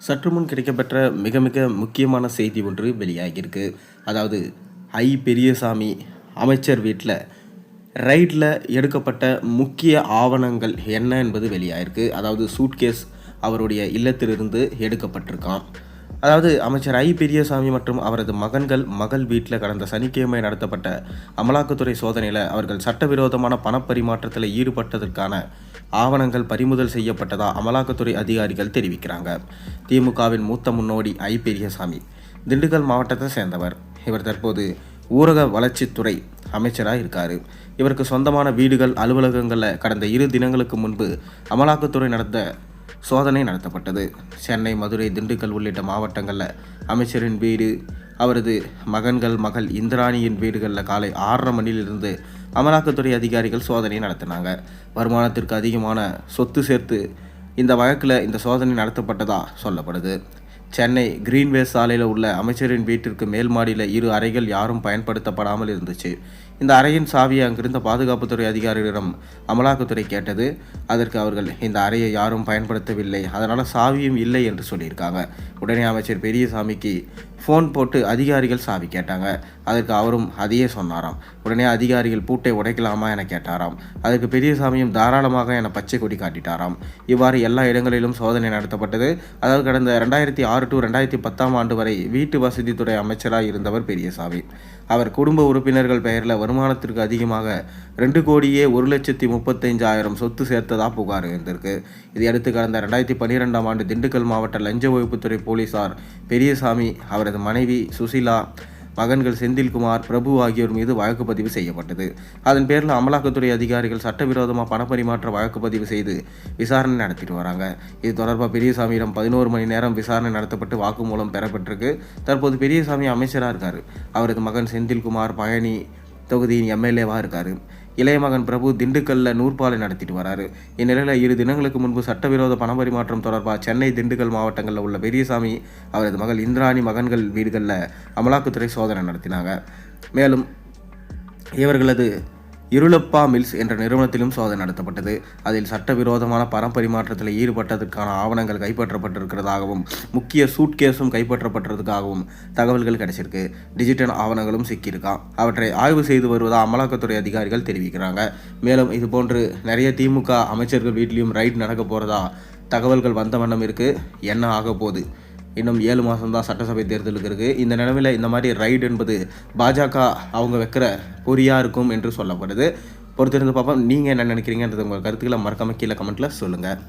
சற்று முன் கிடைக்கப்பெற்ற மிக மிக முக்கியமான செய்தி ஒன்று வெளியாகியிருக்கு. அதாவது பெரியசாமி அமைச்சர் வீட்டில் ரைடில் எடுக்கப்பட்ட முக்கிய ஆவணங்கள் என்ன என்பது வெளியாகிருக்கு. அதாவது சூட்கேஸ் அவருடைய இல்லத்திலிருந்து எடுக்கப்பட்டிருக்கான். அதாவது அமைச்சர் பெரியசாமி மற்றும் அவரது மகள் வீட்டில் கடந்த சனிக்கிழமை நடத்தப்பட்ட அமலாக்கத்துறை சோதனையில் அவர்கள் சட்டவிரோதமான பணப்பரிமாற்றத்தில் ஈடுபட்டதற்கான ஆவணங்கள் பறிமுதல் செய்யப்பட்டதா அமலாக்கத்துறை அதிகாரிகள் தெரிவிக்கிறாங்க. திமுகவின் மூத்த முன்னோடி பெரியசாமி திண்டுக்கல் மாவட்டத்தை சேர்ந்தவர். இவர் தற்போது ஊரக வளர்ச்சித்துறை அமைச்சராக இருக்கார். இவருக்கு சொந்தமான வீடுகள், அலுவலகங்களில் கடந்த 2 தினங்களுக்கு முன்பு அமலாக்கத்துறை நடந்த சோதனை நடத்தப்பட்டது. சென்னை, மதுரை, திண்டுக்கல் உள்ளிட்ட மாவட்டங்களில் அமைச்சரின் வீடு, அவரது மகள் இந்திராணியின் வீடுகளில் காலை 6:30 மணியிலிருந்து அமலாக்கத்துறை அதிகாரிகள் சோதனை நடத்தினாங்க. வருமானத்திற்கு அதிகமான சொத்து சேர்த்து இந்த வழக்கில் இந்த சோதனை நடத்தப்பட்டதா சொல்லப்படுது. சென்னை கிரீன்வேஸ் சாலையில் உள்ள அமைச்சரின் வீட்டிற்கு மேல் மாடியில் 2 அறைகள் யாரும் பயன்படுத்தப்படாமல் இருந்துச்சு. இந்த அறையின் சாவியை அங்கிருந்த பாதுகாப்புத்துறை அதிகாரிகளிடம் அமலாக்கத்துறை கேட்டது. அதற்கு அவர்கள் இந்த அறையை யாரும் பயன்படுத்தவில்லை, அதனால் சாவியும் இல்லை என்று சொல்லியிருக்காங்க. உடனே அமைச்சர் பெரியசாமிக்கு ஃபோன் போட்டு அதிகாரிகள் சாவி கேட்டாங்க. அதற்கு அவரும் அதையே சொன்னாராம். உடனே அதிகாரிகள் பூட்டை உடைக்கலாமா என கேட்டாராம். அதற்கு பெரியசாமியும் தாராளமாக என பச்சை கொடி காட்டிட்டாராம். இவ்வாறு எல்லா இடங்களிலும் சோதனை நடத்தப்பட்டது. அதாவது கடந்த 2006 to 2010 ஆண்டு வரை வீட்டு வசதித்துறை அமைச்சராக இருந்தவர் பெரியசாமி. அவர் குடும்ப உறுப்பினர்கள் பெயரில் வருமானத்திற்கு அதிகமாக 2,01,35,000 சொத்து சேர்த்ததா புகார் இருந்திருக்கு. இதையடுத்து கடந்த 2012 ஆண்டு திண்டுக்கல் மாவட்ட லஞ்ச ஒழிப்புத்துறை போலீசார் பெரியசாமி, அவரது மனைவி சுசிலா, மகன்கள் செந்தில்குமார், பிரபு ஆகியோர் மீது வழக்கு பதிவு செய்யப்பட்டது. அதன் பேரில் அமலாக்கத்துறை அதிகாரிகள் சட்டவிரோதமாக பணப்பரிமாற்ற வழக்கு பதிவு செய்து விசாரணை நடத்திட்டு வராங்க. இது தொடர்பாக பெரியசாமியிடம் 11 மணி நேரம் விசாரணை நடத்தப்பட்டு வாக்குமூலம் பெறப்பட்டிருக்கு. தற்போது பெரியசாமி அமைச்சராக இருக்கார். அவரது மகன் செந்தில்குமார் பழனி தொகுதியின் எம்எல்ஏவாக இருக்கார். இளைய மகன் பிரபு திண்டுக்கல்லில் நூற்பாலை நடத்திட்டு வராரு. இந்நிலையில் 2 தினங்களுக்கு முன்பு சட்டவிரோத பணப்பரிமாற்றம் தொடர்பாக சென்னை, திண்டுக்கல் மாவட்டங்களில் உள்ள பெரியசாமி, அவரது மகள் இந்திராணி மகன்கள் வீடுகளில் அமலாக்கத்துறை சோதனை நடத்தினாங்க. மேலும் இவர்களது இருளப்பா மில்ஸ் என்ற நிறுவனத்திலும் சோதனை நடத்தப்பட்டது. அதில் சட்டவிரோதமான பணப்பரிமாற்றத்தில் ஈடுபட்டதற்கான ஆவணங்கள் கைப்பற்றப்பட்டிருக்கிறதாகவும் முக்கிய சூட்கேஸும் கைப்பற்றப்பட்டதுக்காகவும் தகவல்கள் கிடைச்சிருக்கு. டிஜிட்டல் ஆவணங்களும் சிக்கியிருக்கான். அவற்றை ஆய்வு செய்து வருவதாக அமலாக்கத்துறை அதிகாரிகள் தெரிவிக்கிறாங்க. மேலும் இதுபோன்று நிறைய திமுக அமைச்சர்கள் வீட்லேயும் ரைட் நடக்க போகிறதா தகவல்கள் வந்த வண்ணம் இருக்குது. என்ன ஆக போகுது? இன்னும் 7 மாதம் தான் சட்டசபை தேர்தலுக்கு இருக்குது. இந்த நிலைமையில் இந்த மாதிரி ரைடு என்பது பாஜக அவங்க வைக்கிற பொறியாக இருக்கும் என்று சொல்லப்படுது. பொறுத்திருந்து பார்ப்போம். நீங்கள் என்ன நினைக்கிறீங்கன்றது உங்கள் கருத்துக்களை மறக்காமல் கீழே கமெண்ட்டில் சொல்லுங்கள்.